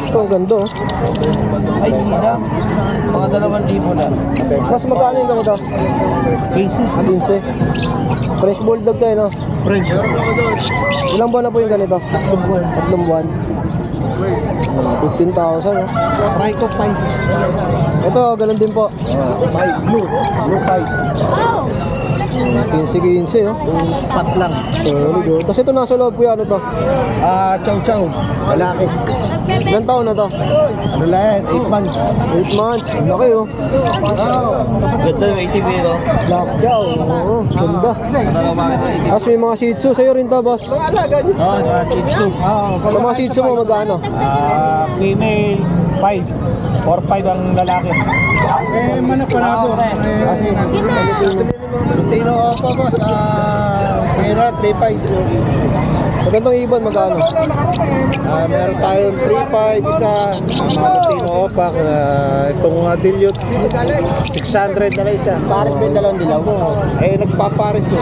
Ito, ang ganda oh. Ay, hindi na. Mga 2,000 na. Mas magkano yung ganito? 15. 15. French Bulldog tayo, no? French. Ilang buwan na po yung ganito? 3 buwan. 15,000, no? Try ko 5. Ito, ganun din po. 5. Blue 5. 15-15, no? Yung spot lang. Solid, oh. Tapos ito nasa loob po yan, ano to? Chow chow. Lalaki. Ilang taon na to? Ano lang yan? 8 months. 8 months. Laki, oh. Ganda yung ATV, no? Black Chow. Oo, ganda. Tapos may mga Shih Tzu. Sa'yo rin to, boss. Oo, mga Shih Tzu. Sa mga Shih Tzu mo, magkano? Female 5. 4-5 ang lalaki. Manapanado. Kasi Tino ako boss, pera 3-5. Sa gantong ibon, magkano? Meron tayong 3-5 isa, mga Tino Opak, itong dilute 600 na isa. Pares ba yung dalawang dilaw? Nagpapares yun.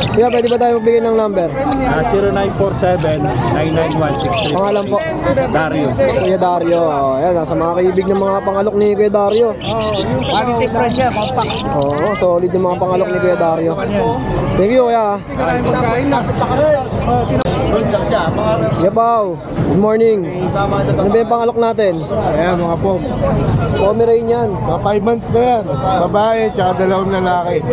Kaya pwede ba tayo magbigay ng number? 0947-991-63. Pangalan po? Dario. Kuya Dario. Ayan, nasa mga kaibig ng mga pangalok ni Kuya Dario. Quality price siya, compact. Oo, solid yung mga pangalok ni Kuya Dario. Thank you, Kuya. Kuya Pao, good morning. Ano ba yung pangalok natin? Ayan mga pom. Pomeranian yan. Mga 5 months na yan. Babae, tsaka 2 lalaki.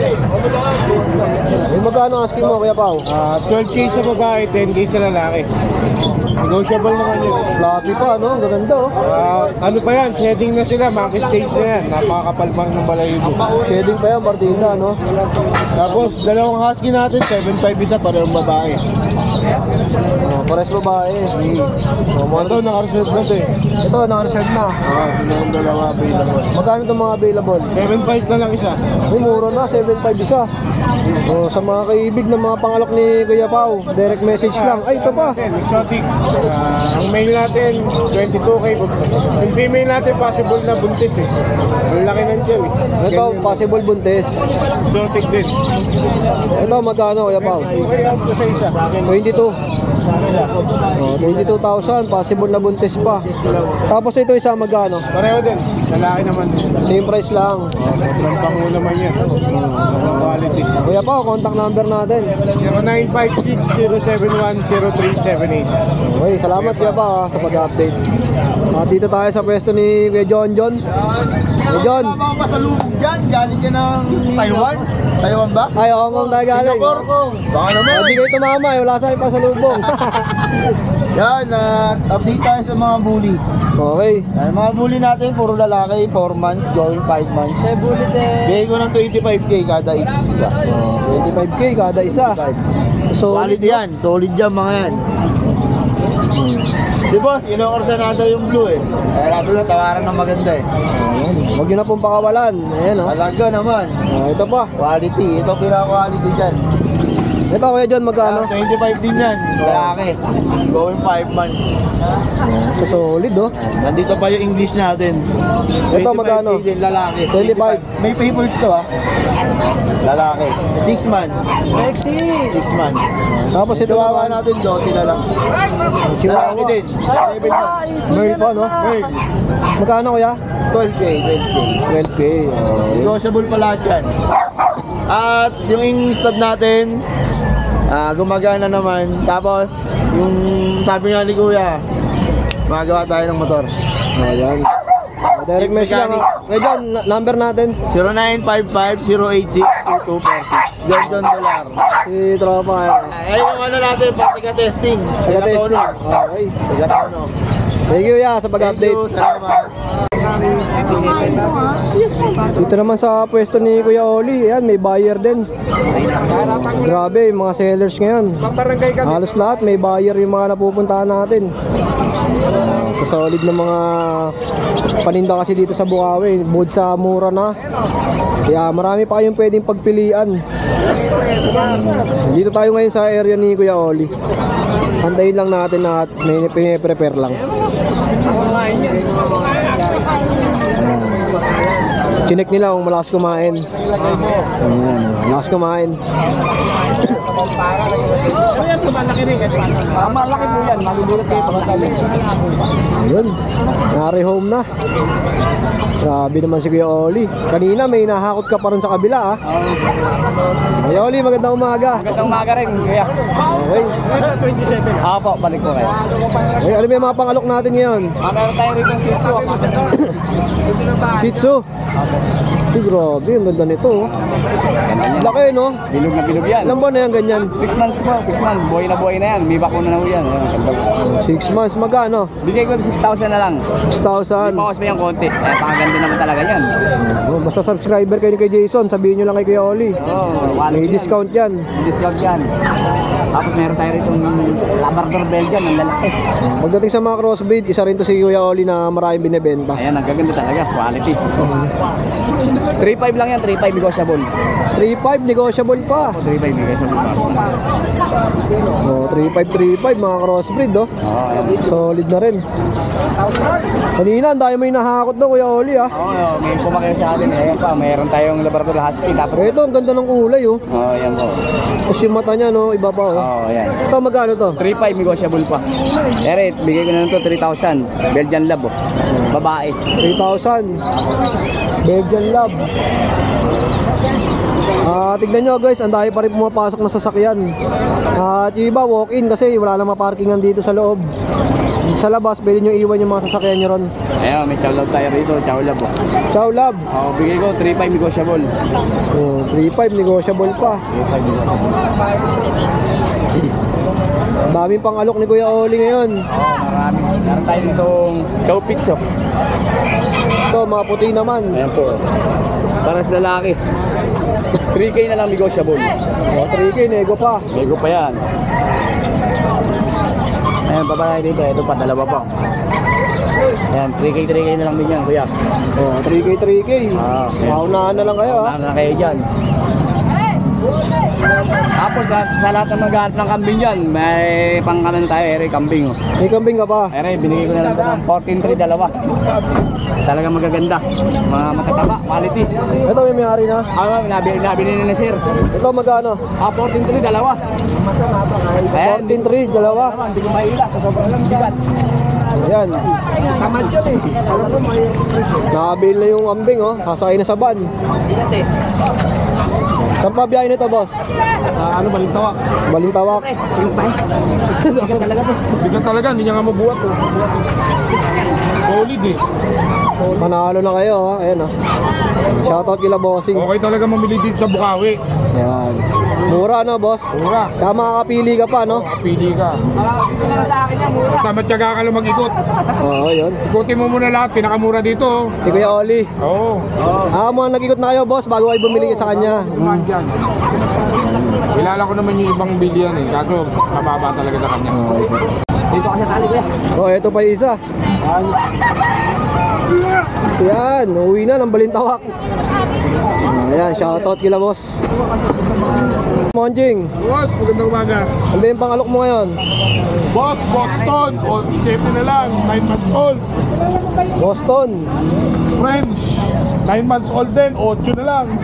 Eh, magkano asking mo, Kuya Pao? 12K sa babae, 10K sa lalaki. Negotiable naman yun. Fluffy pa, no? Ang gaganda, oh. Ano pa yan? Shedding na sila, maki stage na yan. Napakakapal pa ng balayibo. Shading pa yan, partida, no? Tapos, dalawang husky natin, 7.5 isa, parehong babae. Oh, pares babae. Ito, nakareserve na ito eh. Ito, naka-reserve na. Ito na yung dalawa available. Magkano itong mga available? 7.5 na lang isa. Ay, mura na, 7.5 isa. Oh, sa mga kaibig ng mga pangalok ni Kuya Pao, direct message lang. Ay, ito pa. Exotic. Ang male natin, 22K. Ang female natin, possible na buntis eh. Ang laki ng tiyan eh. Ito, possible buntis. Exotic din. Ito, magkano, Kuya Pao? Okay, out ko sa isa. 22. Oh, 22,000, possible na buntis pa. Tapos ito isa, magkano? Pareho din. Lalaki naman. Same price lang. Sobrang pango naman yan. Quality. Kuya Pao, contact number natin. 0956-071-0378. Okay, salamat Kuya Pao sa pag-update. Dito tayo sa pwesto ni Kuya John. Kuya John. Mga pasalubog dyan, galing ka ng Taiwan. Taiwan ba? Ay, Hong Kong tayo galing. Baka naman. Hindi kayo tumama, wala sa akin pasalubong. Yan, update tayo sa mga bully. Okay. Yan, mga bully natin, puro lalaki, 4 months, going 5 months. Bully din. Bigay ko ng 25K kada each isa. 25K kada isa. So, Quality yan, solid yan mga yan. Si boss, inokorsanado yung blue eh. Kaya sabi ko, tawaran ng maganda eh. huwag nyo na pong pakawalan. Ayan, oh. Talaga naman. Ito pa. Quality, ito pinaka-quality dyan. Ito, Kuya John, magkano? 25 din yan, lalaki. Going 5 months. So, solid, oh. Nandito pa yung English natin. Ito, magkano? 25 din, lalaki. 25. May papers to ah. Lalaki. 6 months. Sexy. 6 months. Tapos ito Chihuahua naman. natin, 12 na lang. Lalaki Chihuahua. din. 7 months. Merl pa, no? Merl. Magkano, Kuya? 12K, 12K. 12K. Negotiable pa lahat yan. At yung stud natin, gumagana naman. Tapos, yung sabi nga ni Kuya, magawa tayo ng motor. Ayan. Direct message lang. Kuya John, number natin. 0955-086-2246. John Dolar. Si Tropa. Ay, yung ano natin, testing. Taga-testing. Okay. Taga-tono. Thank you, ya, sa Thank pag-update. you, salamat. Dito naman sa pwesto ni Kuya Oli, ayan, may buyer din. Grabe, yung mga sellers ngayon. Halos lahat, may buyer yung mga napupuntahan natin. Sa solid na mga paninda kasi dito sa Bukawi, bukod sa mura na. Kaya marami pa kayong pwedeng pagpilian. Dito tayo ngayon sa area ni Kuya Oli. Antayin lang natin at piniprepare lang. Chinek nila kung malakas kumain. Ayan, malakas kumain. Malaki po yan, magugulat kayo pagkakali. Ayun, nari-home na. Grabe naman si Kuya Oli. Kanina may nahakot ka pa rin sa kabila, ah. Kuya Oli, magandang umaga. Magandang umaga rin, kuya. Okay. Sa 27. Ako po, balik ko kayo. Ay, ano ba yung mga pangalok natin ngayon? Meron tayo rin yung Shih Tzu. Shih Tzu. Ay, grabe, ang ganda nito, oh. Laki, no? Bilog na bilog yan. Ilang buwan na yan ganyan? 6 months po, 6 months. Buhay na yan. May bakuna na po yan. Ayan, ganda po. 6 months, magkano? Bigay ko 6,000 na lang. 6,000. Bawas mo yung konti. Pakaganda naman talaga yan. Oh, basta subscriber kayo ni kay Jason, sabihin nyo lang kay Kuya Oli. May discount yan. Discount yan. Tapos meron tayo rito Labrador Belgian, ang lalaki. Pagdating sa mga crossbreed, isa rin to si Kuya Oli na maraming binibenta. Ayan, ang gaganda talaga. Quality. 3.5 lang yan, 3.5 negotiable. 3.5, negotiable pa. 3.5 negotiable pa. Oh, 3.5, mga crossbreed, oh. Ayan. Solid na rin. Kanina, ang dami may nahakot daw, Kuya Oli, ah. May pumakaya sa atin. Ayan pa, mayroon tayong Labrador Husky. Tapos, Ito, ang ganda ng kulay, oh. ayan po. Tapos yung mata niya, no, iba pa, oh. Ayan. Ito, magkano to? 3.5 negotiable pa. Eret, bigay ko na lang to 3,000. Belgian Lab, oh. Babae. 3,000. Belgian Lab. Tignan nyo guys, ang dami pa rin pumapasok na sasakyan. At yung iba walk-in kasi wala lang maparkingan dito sa loob. Sa labas, pwede nyo iwan yung mga sasakyan nyo ron. Ayan, may Chow Lab tayo rito. Chow Lab, oh. Ciao Lab. Bigay ko 3.5 negotiable. Oh, 3.5, negotiable pa. 3.5 negotiable. Daming pang alok ni Kuya Oli ngayon. Marami. Meron tayo ditong Chow Pix, oh. Ito, mga puti naman. Ayan po. Para sa lalaki. 3K na lang negotiable. Oh, 3K, nego pa. Nego pa yan. Ayan, babae dito. Ito pa, dalawa pa. Ayan, 3K na lang din yan, kuya. Oh, 3K, 3K. Okay. Maunahan na lang kayo, ha. Wala na kayo dyan. Tapos sa lahat ng naghahanap ng kambing dyan, may pangkaman tayo, ere, kambing. Oh. May kambing ka pa. Ere, binigay ko na lang ito ng 14.3 dalawa. Talaga magaganda. Mga matataba, quality. Ito, may may-ari na. Nabili na sir. Ito, magkano? 14.3 dalawa. Ayan, 14.3, dalawa. hindi ko mahila, sa sobrang lang bigat. Ayan. Tamad yun eh. Alam mo, may Nakabili na yung kambing, oh. Sasakay na sa van. bigat eh. Saan pa biyahe nito, boss? Ano, Balintawak? Balintawak. Bigat talaga to. Bigat talaga, hindi niya nga mabuhat. Oh. Solid eh. Panalo na kayo, ha. Ayan, ha. Shoutout kila bossing. Okay talaga mamili dito sa Bukawi. Ayan. Mura na, boss. Mura. Kaya makakapili ka pa, no? Pili ka. Dito na sa akin yan, mura. Basta matyaga ka lang mag-ikot. Oo, yun. Ikutin mo muna lahat, pinakamura dito. Si Kuya Oli. Oo. Mo nag-ikot na kayo, boss, bago kayo bumili sa kanya. Kumahan dyan. Kilala ko naman yung ibang bilian eh. Kaso, mababa talaga sa kanya. Dito kasi tali kuya. Oh, eto pa yung isa. Yan, uwi na ng Balintawak. Ayan, shoutout kila boss. Monjing, Boss, magandang umaga. ano ba yung pangalok mo ngayon? Boss, Boston. O, 7 na lang. 9 months old. Boston. French. 9 months old din. 8 na lang.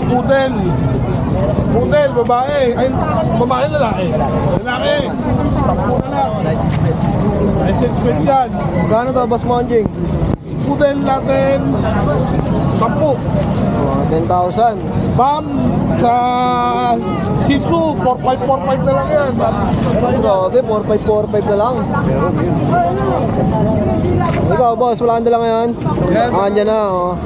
Pudel. Pudel, babae. Ay, babae lalaki. Lalaki. 10 na lang. License plate yan. Gano'n to, boss Monjing? Pudel natin. 10. Oh, 10,000. Bam sa Shih Tzu, 4545 na lang yan. Grabe, 4545 na lang. Ikaw, boss, wala ka na lang ngayon? Yes. Andyan na, oh.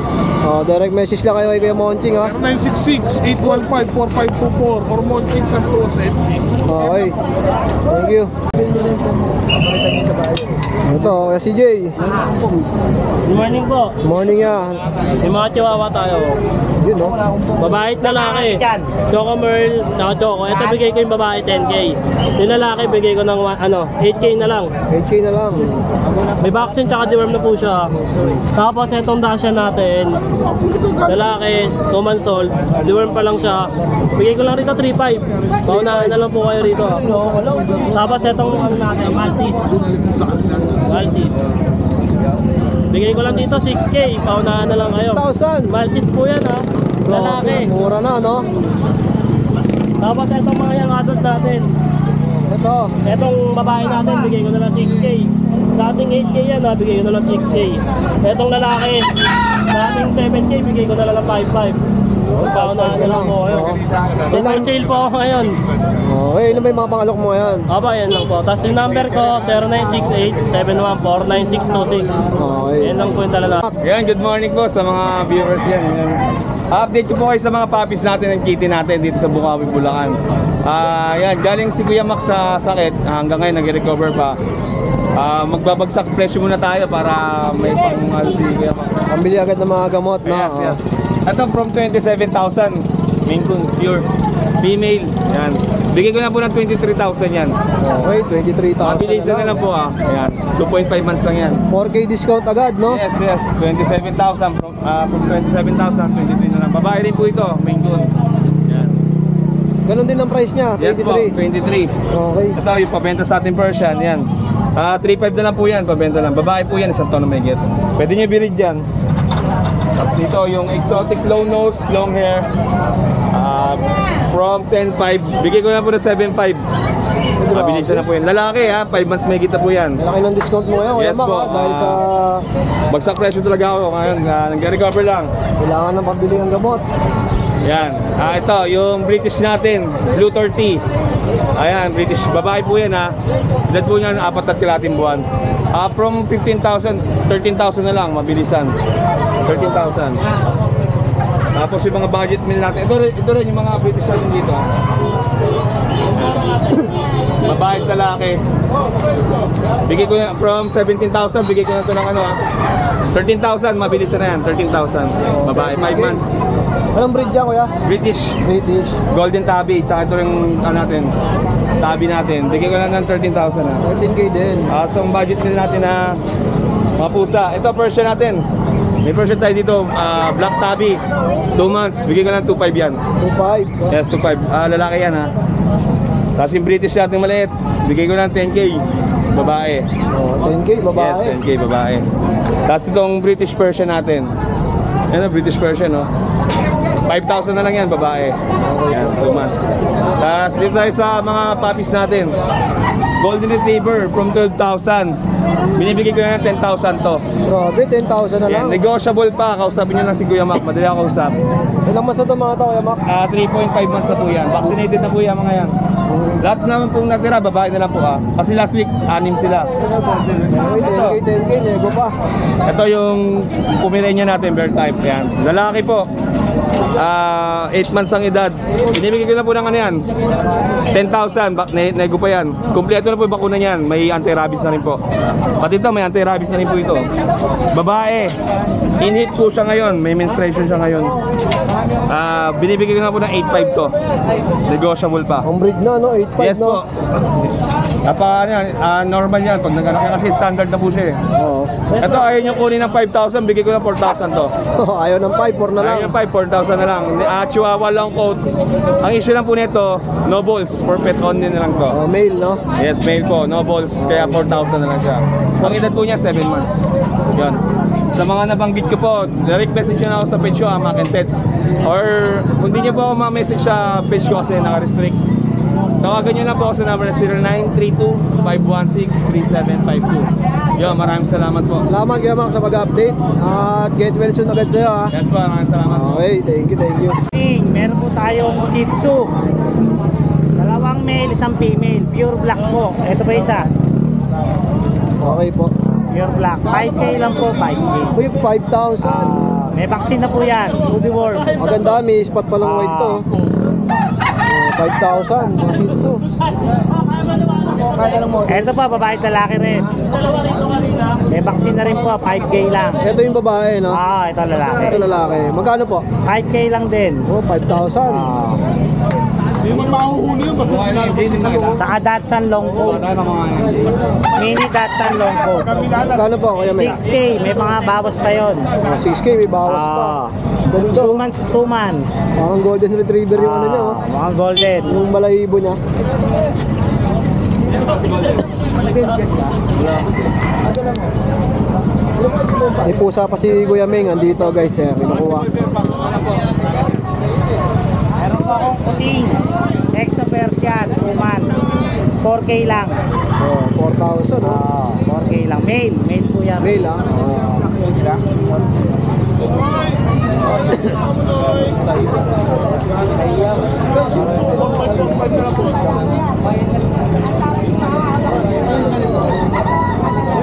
Oh, direct message lang kayo kay Kuya Monjing, ha. 0966-815-4524 or Monching sa sa FB. Okay. Thank you. Ito, Kuya CJ. Good morning po. Morning yan. May mga chihuahua tayo. Yun, no? Babae at lalaki. Choco Merl, saka Choco. Ito bigay ko yung babae 10K. Yung lalaki bigay ko ng 8K na lang. 8K na lang. May vaccine tsaka deworm na po siya. Tapos itong dasha natin. Lalaki, 2 months old. Deworm pa lang siya. Bigay ko lang rito 3.5. Paunahan na lang po kayo rito. Tapos itong ano natin, Maltese. Maltese. Bigay ko lang dito 6K. Paunahan na lang kayo. 6,000. Maltese po yan ha. Lalaki. Mura na, no? Tapos itong mga yung adult natin. Ito. Itong babae natin, bigay ko na lang 6K. Dating 8K yan ha, bigay ko na lang 6K. Itong lalaki, dating 7K, bigay ko na lang 5.5. Paunahan na lang po kayo. Super sale po ako ngayon. Okay, ilan ba yung mga pangalok mo yan? Aba, yan lang po. Tapos yung number ko, 0968-714-9626. Okay. Yan lang po yung dala natin. Yan, good morning po sa mga viewers yan. Update ko po kayo sa mga puppies natin ng kitty natin dito sa Bukawi, Bulacan. Yan, galing si Kuya Max sa sakit, hanggang ngayon nag-recover pa. Magbabagsak presyo muna tayo para may pang si Kuya Max. Pambili agad ng mga gamot, no? Yes, yes. Ito from 27,000, Maine Coon, pure, female. Yan. Bigay ko na po ng 23,000 yan. Okay, 23,000. Mabilisan na lang po Ayan, 2.5 months lang yan. 4K discount agad, no? Yes, yes. 27,000 from 27,000, 23 na lang. Babae rin po ito, Maine Coon. Yan. Ganun din ang price niya, 23. Yes po, 23. Okay. Ito yung pabenta sa ating Persian, yan. 3.5 na lang po yan, pabenta lang. Babae po yan, isang taon na may get. Pwede nyo bilid yan. Tapos dito yung exotic low nose, long hair. From 10.5, bigay ko na po na 7.5. Mabilisan na po yan. Lalaki 5 months may kita po yan. Malaki ng discount mo ngayon, Kuya Yes Mac, po. ha? Dahil sa Bagsak presyo talaga ako ngayon. Nag-recover lang. kailangan ng pambili ng gamot. Yan. Ito, yung British natin, Blue 30. Ayan, British. Babae po yan Edad po niyan, 4 at kalating buwan. From 15,000, 13,000 na lang, mabilisan. 13,000. Tapos yung mga budget meal natin. Ito rin yung mga British natin dito. Babae at lalaki. Bigay ko na, from 17,000, bigay ko na ito ng 13,000, mabilis na yan, 13,000. Babae, 5 months. Anong breed dyan, Kuya? British, British. Golden Tabby, tsaka ito yung natin, Tabby natin. Bigay ko lang ng 13,000 13K din. So ang budget din natin mga pusa. Ito Persian natin. May Persian tayo dito, Black Tabby, 2 months. Bigay ko lang 2.5 yan. 2.5. Yes, 2.5. Lalaki yan Tapos yung British natin maliit, bigay ko lang 10K. Babae. 10K, babae. Yes, 10K babae. Tapos itong British Persian natin. Yan British Persian 5,000 na lang yan, babae. Yan, 2 months. Tapos dito tayo sa mga puppies natin. Golden Retriever from 12,000. Binibigay ko na ng 10,000 to. Grabe, 10,000 na lang. Yan, negotiable pa. Kausapin nyo lang si Kuya Mac. Madali ako kausap. Ilang mas na ito mga to, Kuya Mac? 3.5 months na po yan. Vaccinated na po yan mga yan. Lahat naman pong natira, babae na lang po Kasi last week, 6 sila. Okay, 10K, nego pa. Ito yung Pomeranian natin, bear type. Yan. Lalaki po. 8 months ang edad. Binibigay ko na po ng yan. 10,000. Nego pa yan. Kompleto na po yung bakuna niyan. May anti-rabies na rin po. Pati ito, may anti-rabies na rin po ito. Babae. In-hit po siya ngayon. May menstruation siya ngayon. Binibigay ko na po ng 8.5 to. Negotiable pa. Ang breed na, no? 8.5, Yes no? po. Normal yan. Pag nag-anak kasi standard na po siya Oo. Ito, ayaw nyo kunin ng 5,000. Bigay ko ng 4,000 to. Ayaw ng 5, 4 na lang. Ayaw ng 4,000 na lang. Chihuahua long coat. Ang issue lang po nito, no balls. For pet only na lang to. Male, no? Yes, male po. No balls. Kaya 4,000 na lang siya. Ang edad po niya, 7 months. Yan. Sa mga nabanggit ko po, direct message nyo na ako sa page ko, Mac and Pets. Or kung di nyo po ako ma-message sa page ko kasi naka-restrict, tawagan nyo na po ako sa number na 0932-516-3752. Yo, maraming salamat po. Salamat, Kuya Mac, sa pag-update. At get well soon agad sa'yo, ha? Yes po, maraming salamat po. Okay, thank you, thank you. Meron po tayong Shih Tzu. Dalawang male, isang female. Pure black po. Ito pa isa. Okay po. Pure black. 5K lang po, 5K. Uy, 5,000. May vaccine na po yan. Rudy worm. Maganda, may spot pa lang white to. 5,000, mga Shih Tzu. Ito pa, babae at lalaki rin. May vaccine na rin po, 5K lang. Ito yung babae, no? Ito lalaki. Ito lalaki. Magkano po? 5K lang din. Oh, 5,000. Okay lang, hindi din nakita. Saka Dachshund long coat. Tayo ng mga Mini Dachshund long coat. Magkano po, Kuya Mac? 6K, may mga bawas pa yun. 6K, may bawas pa. Ganito. 2 months, 2 months. Parang golden retriever yung ano niya, oh. Mga golden. Yung balahibo niya. May pusa pa si Kuya Ming, andito guys, pinukuha. Meron po akong puting. Exo Persian, 2 months. 4K lang. Oh, 4,000, oh. 4K lang. Male. Male po yan. Mail, ah.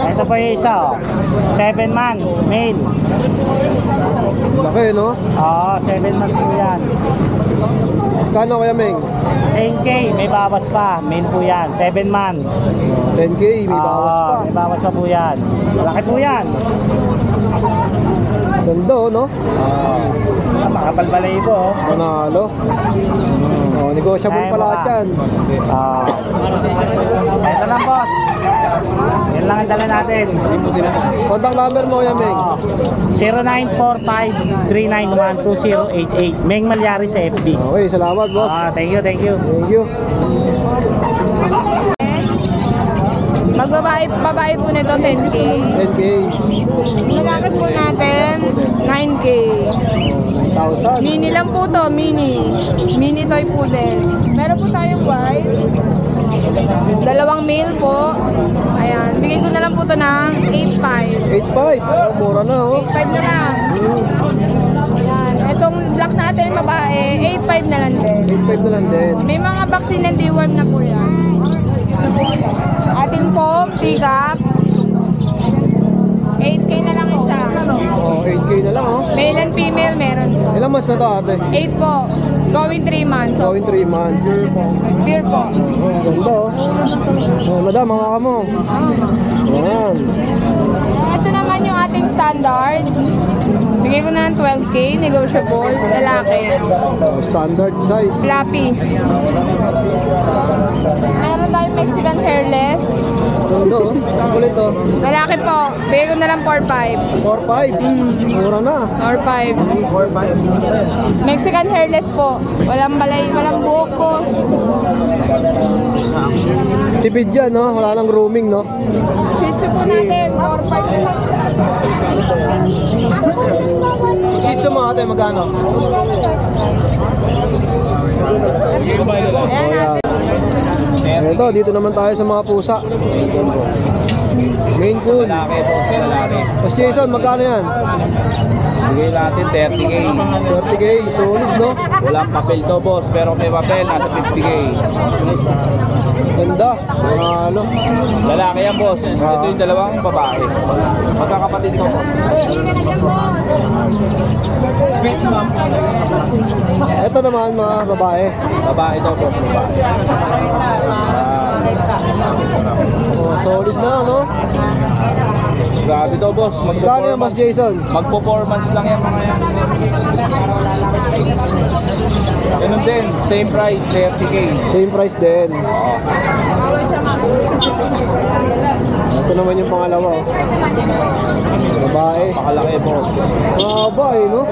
Ito po yung isa, 7 months. Male. Laki, no? 7 months po yan. Kano Kuya Ming? 10K, may bawas pa. Male po yan. 7 months. 10K, may bawas pa. May bawas pa po yan. Malaki po yan. Ganda, oh, no? Makapalbalay po. Manalo. Oh, negotiable Ay, pa lahat baka. yan. Ito lang, boss. Yan lang ang dala natin. Contact number mo, Kuya Ming. 0945-391-2088. Meng Malyari sa FB. Okay, salamat, boss. Thank you, thank you. Thank you. Babae po nito 10K. 10K. Lalaki po natin 9K. 1,000. Mini lang po to, mini. Mini toy poodle. Meron po tayong white. 2 male po. Ayan, bigay ko na lang po to ng 8.5. 8.5. Oh, mura na, oh. 8.5 na lang. Ayan, itong black natin babae, 8.5 na lang din. 8.5 na lang din. May mga vaccine and deworm na po yan. Ating po, pick up. 8K na lang isa. Oh, 8K na lang, oh. Male and female meron po. Ilang months na to, ate? 8 po. Going 3 months. So, Gawin 3 months. pure po. Oh, ganda, oh. Oh, madam, hawakan mo. Ayan. Ito naman yung ating standard. Bigay ko na ng 12K, negotiable, lalaki. Oh, standard size. Fluffy. Meron tayong Mexican hairless. Ganda, oh. Kulit, oh. Lalaki po. Bigay ko na lang 4.5. 4.5. Mura na. Or 5. Mexican hairless po. Walang balay, walang buhok po. Tipid yan, no? Wala nang grooming, no? Shih Tzu po natin, 4.5. Shih Tzu mo, ate, magkano? Ayan natin. Ito, dito naman tayo sa mga pusa. Maine Coon. Lalaki po, lalaki. Tapos Jason, magkano yan? Bigay natin 30K. 30K, solid, no? Walang papel to, boss. Pero may papel, nasa 50K. Ganda. Mga ano. Lalaki yan, boss. Ito yung dalawang babae. Magkakapatid to, boss. Ito naman, mga babae. Babae to, boss. Babae. Oh, solid na, no? Grabe to, boss. Magkano yan, Boss Jason? Mag-performance lang yan, mga yan. Ganun din, same price, 30K. Same price din. Ito naman yung pangalawa, oh. Babae. Pakalaki, boss. Mga babae, no?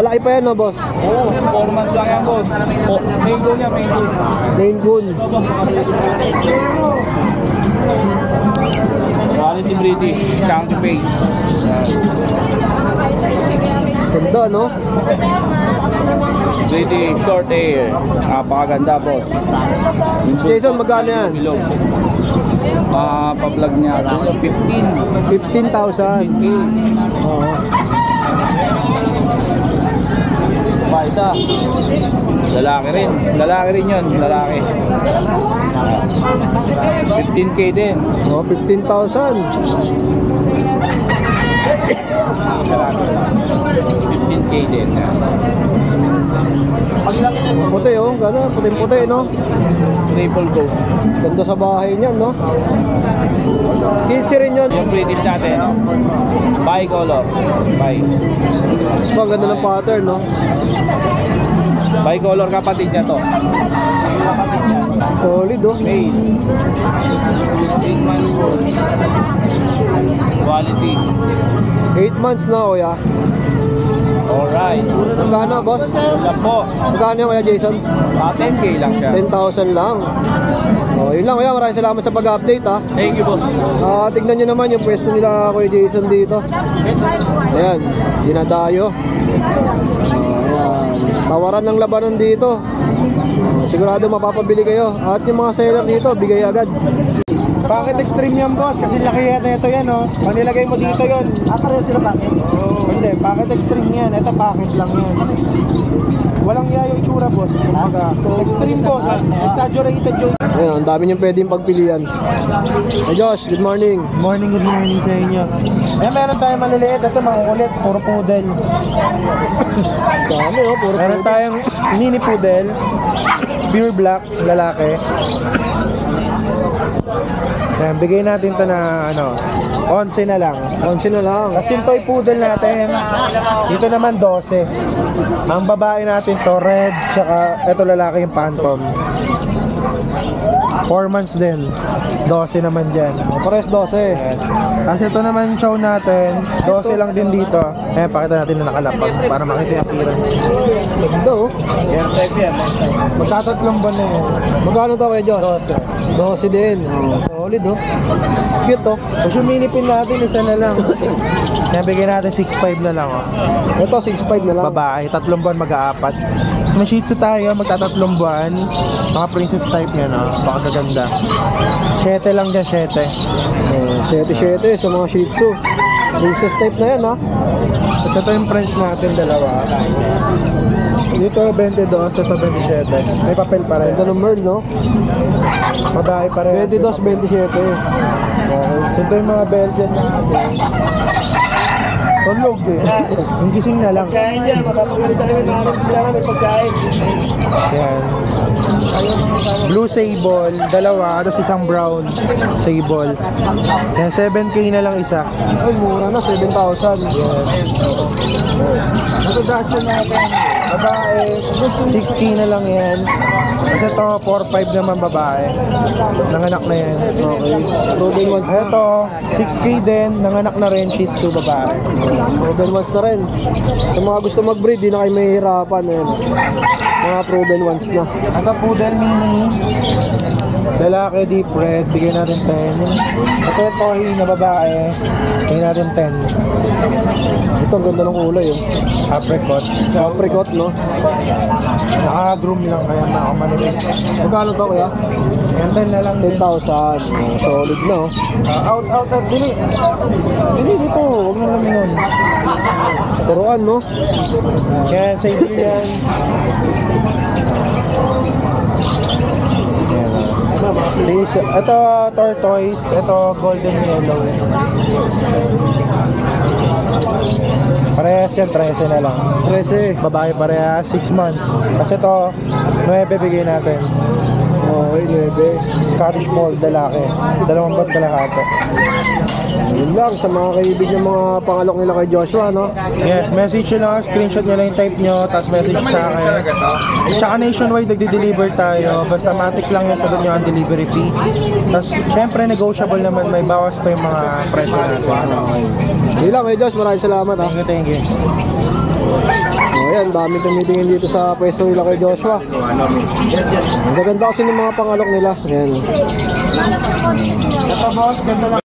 Laki pa yan, no, boss? Oo, performance lang yan, boss. Main goal niya, main goal. Maine Coon. Quality British, chunky face. Ganda, no? British short hair. Napakaganda, boss. Jason, magkano yan? Ilog. Pa-vlog niya. 15. 15,000. Oo. Paita. Lalaki rin. Lalaki rin yun. Lalaki. 15K din. Oh, 15,000. 15K din. Puti, oh. Ganda, puting-puti, no? Triple go. Ganda sa bahay niyan, no? 15 rin yun. Yung British natin. Bicolor. So, ganda ng pattern, no? Bicolor kapatid niya to. Solid, oh. Male. 8 months old. Quality. 8 months na, kuya. Alright. Magkano, boss? Wala po. Magkano yung kuya Jason? 10K lang siya. 10,000 lang. Oh, yun lang kuya, maraming salamat sa pag-update ha. Thank you, boss. Tignan nyo naman yung pwesto nila Kuya Jason dito. Ayan, dinadayo. Ayan, tawaran ng labanan dito. Sigurado mapapabili kayo. At yung mga seller dito, bigay agad. Packet extreme yan boss, kasi laki yan ito yan oh. Pag nilagay mo dito yun. Pareho sila packet. Hindi, packet extreme yan. Ito packet lang yan. Walang iya yung itsura boss. Kumbaga, extreme boss, exaggerated yung... Ayan, ang dami niyong pwedeng pagpilian. Hey Josh, good morning. Good morning sa inyo. Meron tayong maliliit. Ito makukulit, puro poodle. Dami oh, puro Meron tayong mini poodle, pure black, lalaki. Ayan, bigay natin to na 11 na lang. 11 na lang. Kasi yung toy poodle natin, dito naman 12. Ang babae natin to red, tsaka ito lalaki yung phantom. 4 months din. 12 naman dyan. Pares 12. Kasi ito naman show natin, 12 lang din dito. Ayan, pakita natin na nakalapag para makita yung appearance. Ganda oh. Magtatatlong buwan na yun. Magkano to Kuya Josh? 12 din. Solid oh. Cute oh. Tapos yung mini pin natin, isa na lang. Ayan, bigyan natin 6.5 na lang oh. Ito 6.5 na lang. Babae, 3 buwan mag-aapat. Mas may shih tzu tayo, magtatatlong buwan. Mga princess type yan oh. Baka gaganda. 7 lang dyan, 7. 7-7 sa mga Shih Tzu. Princess type na yan ha. Tapos ito yung French natin, dalawa. Dito 22, ito 27. May papel pa rin. Ganda ng Merl no? Babae pa rin. 22-27. Okay. So ito yung mga Belgian natin. Tulog eh. Yung gising na lang. Kain dyan, makapagpalit kami ng araw sila may pagkain. Yan. Blue sable, dalawa, tapos isang brown sable. Yan, 7K na lang isa. Ay, mura na. 7,000. Ito Dachshund natin, babae, 6K na lang yan. Kasi ito, 4-5 naman babae. Nanganak na yan. Okay. Proven ones na. Ito, 6K din, nanganak na rin, Shih Tzu babae. Proven ones na rin. Sa mga gusto mag-breed, di na kayo mahihirapan. Ayan. Mga proven ones na. Ito, poodle mini. Lalaki, deep red, bigyan natin 10. Ito yung toy na babae, bigyan natin 10. Ito, ang ganda ng kulay. Oh. Apricot. Apricot, no? Naka-groom lang kaya makamanipis. Magkano to kuya? Yan 10 na lang din. 10,000. Solid na, oh. Out, dili. Dili dito, huwag na lang yun. Turuan, no? Yan, Siberian. Ito, tortoise. Ito, golden yellow. Parehas yan, 13 na lang. 13. Babae parehas, 6 months. Kasi ito, 9 bigay natin. Okay, 9. Scottish Fold, lalaki. 2 buwan kalahati. Yun lang, sa mga kaibig ng mga pangalok nila kay Joshua, no? Yes, message nyo lang, screenshot nyo lang yung type nyo, tapos message sa akin. Tsaka nationwide, nagde-deliver tayo. Basta matic lang yung sagot nyo ang delivery fee. Tapos, syempre, negotiable naman, may bawas pa yung mga presyo natin. Yun lang, kay Josh, maraming salamat, ha? Thank you. Ayan, dami tumitingin dito sa pwesto nila kay Joshua. Ang gaganda kasi ng mga pangalok nila. Ayan. Ito boss, ganda lang.